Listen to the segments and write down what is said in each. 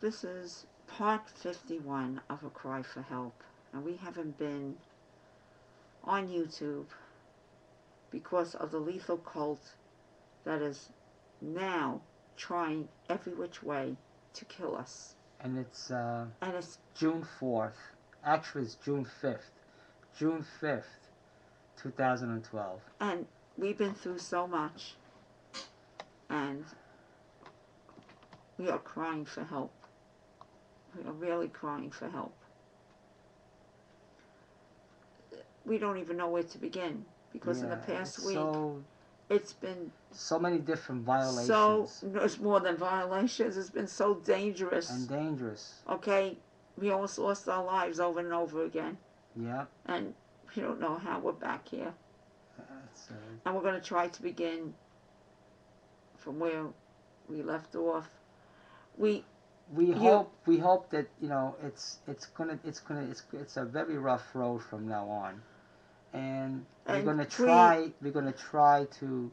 This is part 51 of A Cry for Help, and we haven't been on YouTube because of the lethal cult that is now trying every which way to kill us. And it's June 4th. Actually, it's June 5th. June 5th, 2012. And we've been through so much, and we are crying for help. We are really crying for help. We don't even know where to begin, because in the past week, it's been so many different violations. So, it's more than violations. It's been so dangerous. And dangerous. Okay, we almost lost our lives over and over again. Yeah. And we don't know how we're back here. And we're going to try to begin from where we left off. We hope that it's a very rough road from now on, and we're gonna try to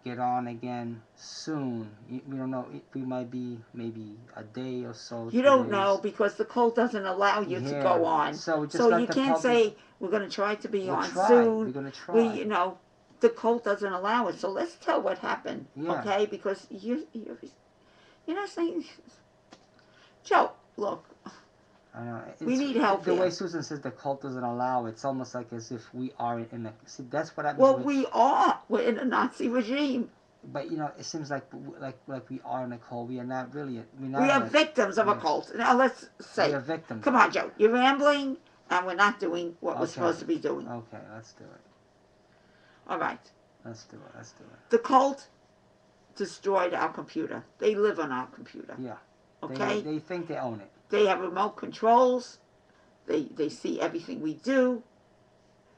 get on again soon. We don't know. We might be maybe a day or so. You don't know, because the cult doesn't allow you to go on. So you can't say we're going to try to be on soon. We're gonna try. The cult doesn't allow it. So let's tell what happened, okay? Because you're not saying. Joe, look, we need help The way Susan says the cult doesn't allow, it's almost like as if we are in a... See, that's what happens. Well, we are. We're in a Nazi regime. But, it seems like we are in a cult. We are not really... We are victims of a cult. Now, let's say... We are victims. Come on, Joe. You're rambling, and we're not doing what we're supposed to be doing. Okay, let's do it. All right. Let's do it. The cult destroyed our computer. They live on our computer. Yeah. Okay? They think they own it. They have remote controls. They see everything we do.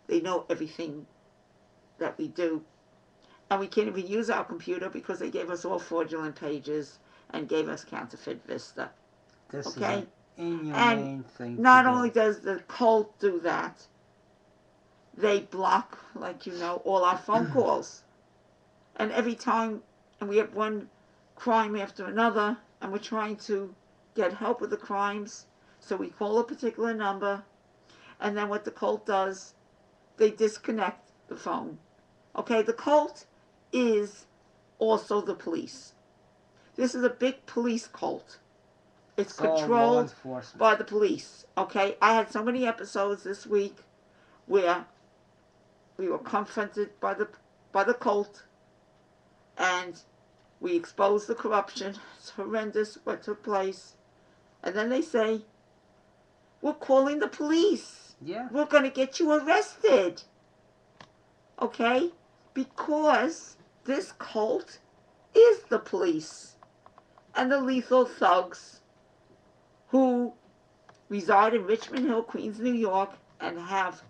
They know everything that we do. And we can't even use our computer because they gave us all fraudulent pages and gave us Counterfeit Vista. This is an inhumane and thing. Not only does the cult do that, they block, all our phone calls. And every time, and we have one crime after another, and we're trying to get help with the crimes, so we call a particular number, and then what the cult does, they disconnect the phone. Okay, the cult is also the police. This is a big police cult. It's controlled by the police. Okay, I had so many episodes this week where we were confronted by the cult, and we exposed the corruption. It's horrendous what took place. And then they say, we're calling the police. Yeah. We're going to get you arrested. Okay? Because this cult is the police. And the lethal thugs who reside in Richmond Hill, Queens, New York, and have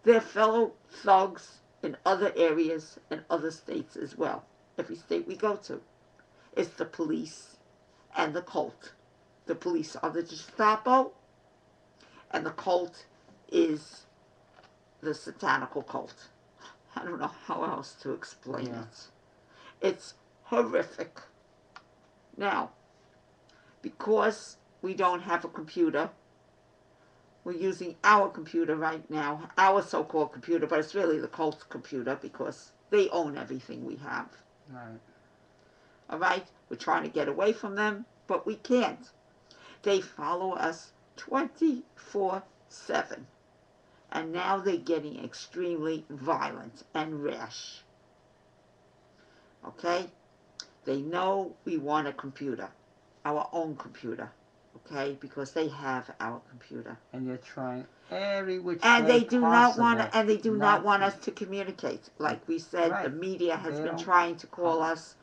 their fellow thugs in other areas and other states as well. Every state we go to. It's the police and the cult. The police are the Gestapo, and the cult is the satanical cult. I don't know how else to explain it. It's horrific. Now, because we don't have a computer, we're using our computer right now, our so-called computer, but it's really the cult's computer because they own everything we have. Right. All right? We're trying to get away from them, but we can't. They follow us 24/7. And now they're getting extremely violent and rash. Okay? They know we want a computer. Our own computer. Okay? Because they have our computer. And they're trying every which way and they do possible. not want us to communicate. Like we said, the media has been trying to call us,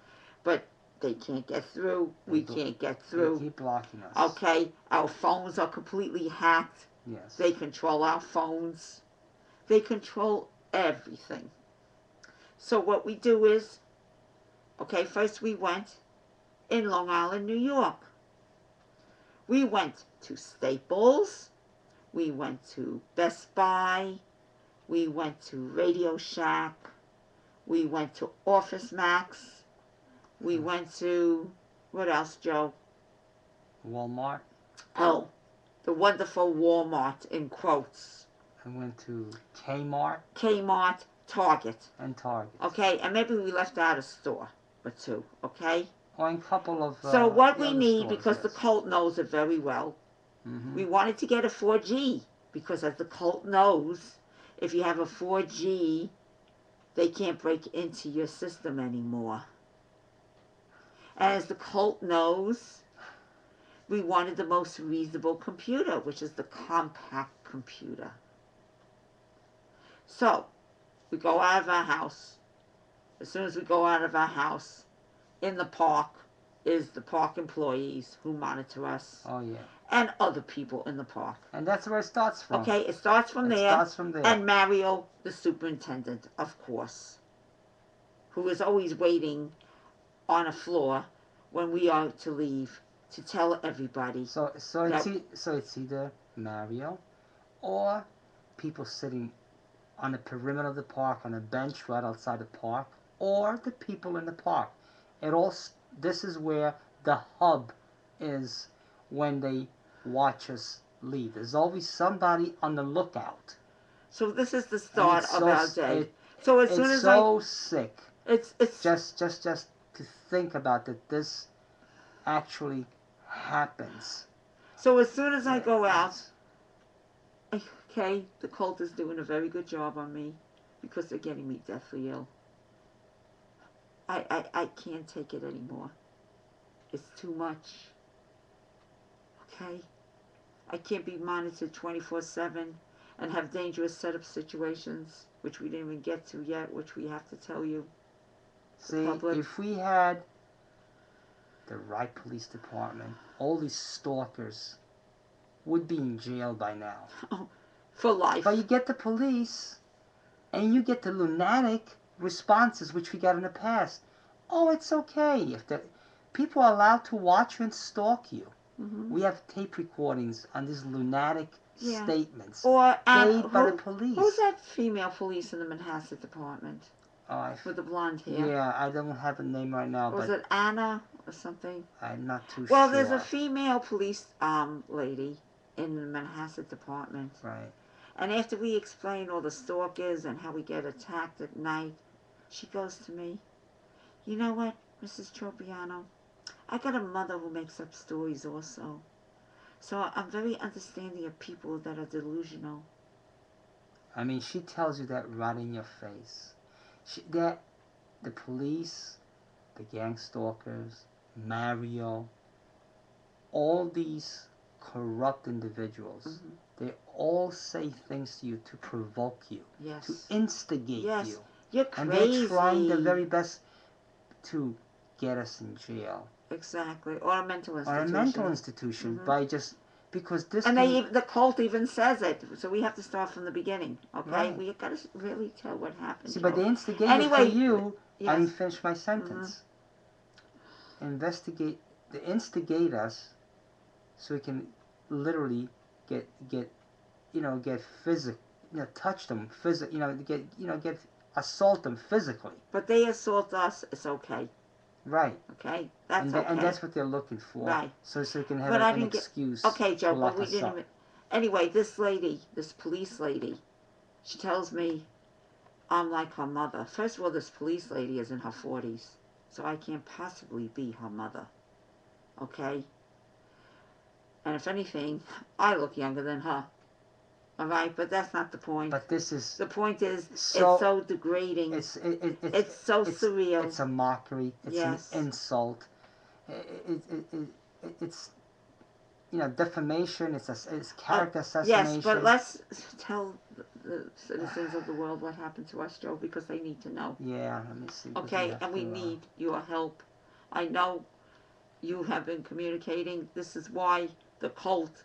but they can't get through. We can't get through. They keep blocking us. Okay? Our phones are completely hacked. Yes. They control our phones. They control everything. So what we do is, okay, first we went in Long Island, New York. We went to Staples. We went to Best Buy. We went to Radio Shack. We went to Office Max. We went to, what else, Joe? Walmart. Oh, the wonderful Walmart in quotes. I went to K-Mart. K-Mart, Target. And Target. Okay, and maybe we left out a store or two, okay? Or a couple of so what we need, stores, because yes. the cult knows it very well, we wanted to get a 4G, because as the cult knows, if you have a 4G, they can't break into your system anymore. And as the cult knows, we wanted the most reasonable computer, which is the compact computer. So, we go out of our house. As soon as we go out of our house, in the park is the park employees who monitor us. Oh, yeah. And other people in the park. And that's where it starts from. Okay, it starts from there. It starts from there. And Mario, the superintendent, of course, who is always waiting on a floor when we are to leave to tell everybody. So it's either Mario or people sitting on the perimeter of the park on a bench right outside the park, or the people in the park. This is where the hub is when they watch us leave. There's always somebody on the lookout. So this is the start of our day. So as soon as it's sick. It's just to think about that this actually happens. So as soon as I go out, okay, the cult is doing a very good job on me because they're getting me deathly ill. I can't take it anymore. It's too much. Okay? I can't be monitored 24/7 and have dangerous setup situations, which we didn't even get to yet, which we have to tell you. See, if we had the right police department, all these stalkers would be in jail by now. Oh, for life. But you get the police, and you get the lunatic responses, which we got in the past. Oh, it's okay. If the people are allowed to watch you and stalk you. We have tape recordings on these lunatic statements made by the police. Who's that female police in the Manhasset department? With the blonde hair. Yeah, I don't have a name right now. Was it Anna or something? I'm not too sure. Well, there's a female police lady in the Manhasset department. Right. And after we explain all the stalkers and how we get attacked at night, she goes to me, "You know what, Mrs. Tropeano? I got a mother who makes up stories also. So I'm very understanding of people that are delusional." I mean, she tells you that right in your face. The police, the gang stalkers, Mario, all these corrupt individuals, they all say things to you to provoke you, to instigate you. You're crazy. And they're trying their very best to get us in jail. Exactly. Or a mental institution. Or a mental institution by just... Because this... And the cult even says it. So we have to start from the beginning. Okay? Right. We got to really tell what happened. See, but they instigate for you... I didn't finish my sentence. They instigate us so we can literally get physical, touch them physically, assault them physically. But they assault us, it's okay. Right. Okay? That's okay. And that's what they're looking for. Right. So they can have an excuse. Okay, Joe, but we didn't even... Anyway, this police lady, she tells me I'm like her mother. First of all, this police lady is in her 40s, so I can't possibly be her mother. Okay? And if anything, I look younger than her. All right, but that's not the point. But this is... The point is, it's so degrading. It's so surreal. It's a mockery. It's an insult. It's defamation. It's character assassination. Yes, but let's tell the citizens of the world what happened to us, Joe, because they need to know. Yeah, let me see. Okay, and we need your help. I know you have been communicating. This is why the cult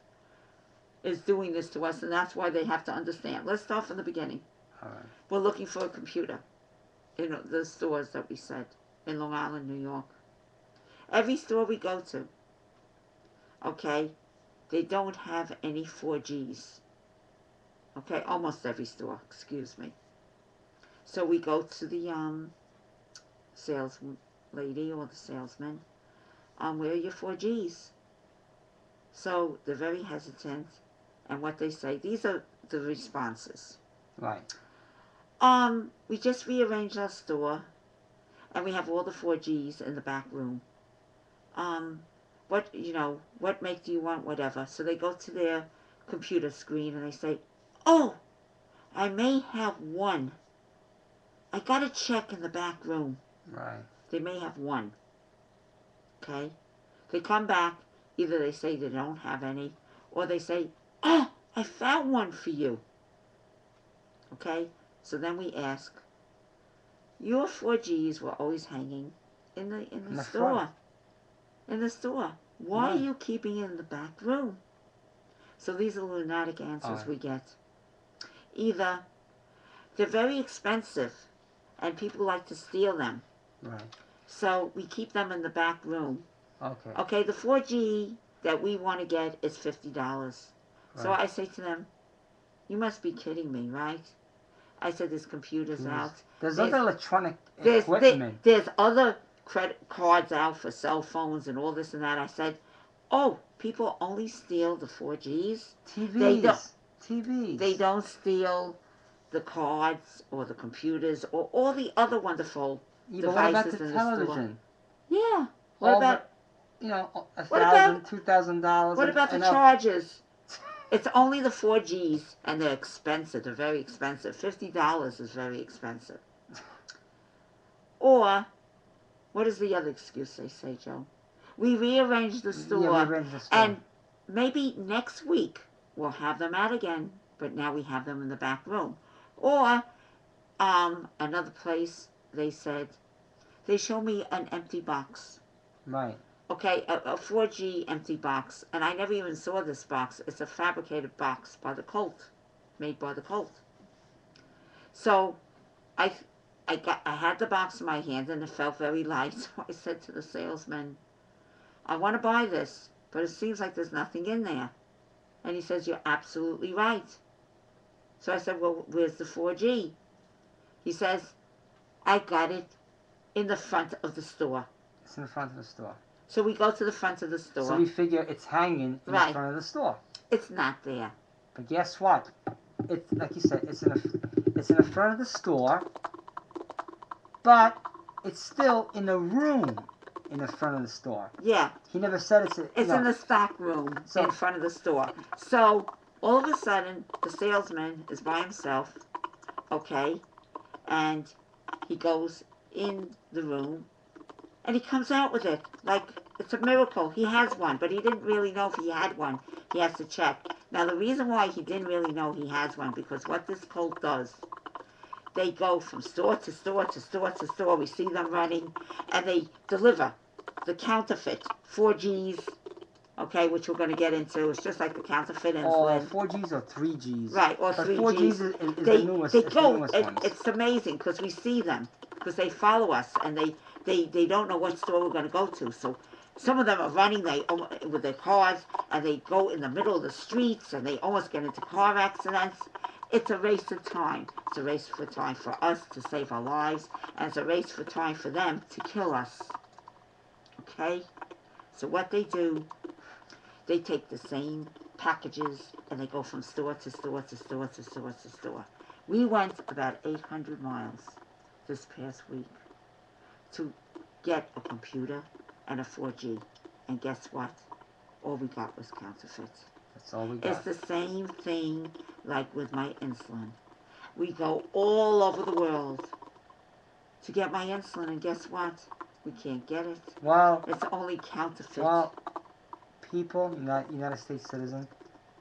is doing this to us, and that's why they have to understand. Let's start from the beginning. All right. We're looking for a computer in the stores that we said in Long Island, New York. Every store we go to, okay, they don't have any 4Gs. Okay, almost every store, excuse me. So we go to the sales lady or the salesman. Where are your 4Gs? So they're very hesitant. And what they say, these are the responses. Right. We just rearranged our store, and we have all the 4Gs in the back room. What make do you want, whatever. So they go to their computer screen and they say, oh, I may have one. I got to check in the back room. Right. They may have one. Okay? They come back, either they say they don't have any, or they say, oh, I found one for you. Okay? So then we ask, your 4Gs were always hanging in the store. Front. In the store. Why are you keeping it in the back room? So these are lunatic answers we get. Either they're very expensive and people like to steal them. Right. So we keep them in the back room. Okay. Okay, the 4G that we want to get is $50. Right. So I say to them, you must be kidding me, right? I said, there's computers out. There's other electronic equipment. There's other credit cards out for cell phones and all this and that. I said, oh, people only steal the 4Gs? TVs. They don't steal the cards or the computers or all the other wonderful devices what about the in television? The store. Yeah. What about $1,000, $2,000? What about the chargers? It's only the 4Gs, and they're expensive. They're very expensive. $50 is very expensive. Or, what is the other excuse they say, Joe? We rearranged the store, and maybe next week we'll have them out again, but now we have them in the back room. Or, another place, they said, they show me an empty box. Right. Okay, a 4G empty box, and I never even saw this box. It's a fabricated box by the Colt, made by the Colt. So, I had the box in my hand, and it felt very light. So I said to the salesman, I want to buy this, but it seems like there's nothing in there. And he says, you're absolutely right. So I said, well, where's the 4G? He says, I got it in the front of the store. It's in the front of the store. So we go to the front of the store. So we figure it's hanging in the front of the store. It's not there. But guess what? It's like you said, it's in the front of the store, but it's still in the room in the front of the store. Yeah. He never said it's in the stock room in front of the store. So all of a sudden, the salesman is by himself, okay, and he goes in the room. And he comes out with it like it's a miracle. He has one, but he didn't really know if he had one. He has to check. Now, the reason why he didn't really know he has one, because what this Colt does, they go from store to store to store to store. We see them running, and they deliver the counterfeit 4Gs, okay, which we're going to get into. It's just like the counterfeit insulin. 4Gs or 3Gs. Right, or 3Gs. 4Gs is the newest, they go, the newest ones. It's amazing because we see them, because they follow us, and they don't know what store we're going to go to. So some of them are running with their cars, and they go in the middle of the streets, and they almost get into car accidents. It's a race of time. It's a race for time for us to save our lives, and it's a race for time for them to kill us. Okay? So what they do, they take the same packages, and they go from store to store to store to store to store. We went about 800 miles this past week to get a computer and a 4G. And guess what? All we got was counterfeit. That's all we got. It's the same thing like with my insulin. We go all over the world to get my insulin, and guess what? We can't get it. Well, it's only counterfeit. Well, people, United States citizens,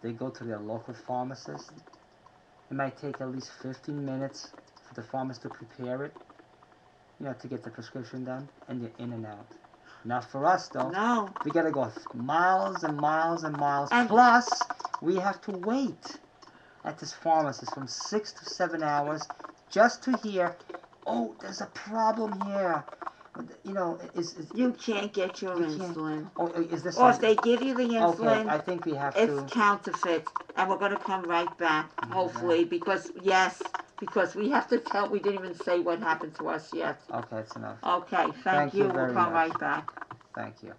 they go to their local pharmacist. It might take at least 15 minutes for the pharmacist to prepare it, to get the prescription done, and you're in and out. Not for us, though. No. We gotta go miles and miles and miles. Plus, we have to wait at this pharmacist from 6 to 7 hours just to hear, oh, there's a problem here. You can't get your insulin. Oh, is this? Or if they give you the insulin, okay, I think we have it's counterfeit, and we're going to come right back, hopefully, because we have to tell. We didn't even say what happened to us yet. Okay, that's enough. Okay, thank you. We'll come right back. Thank you.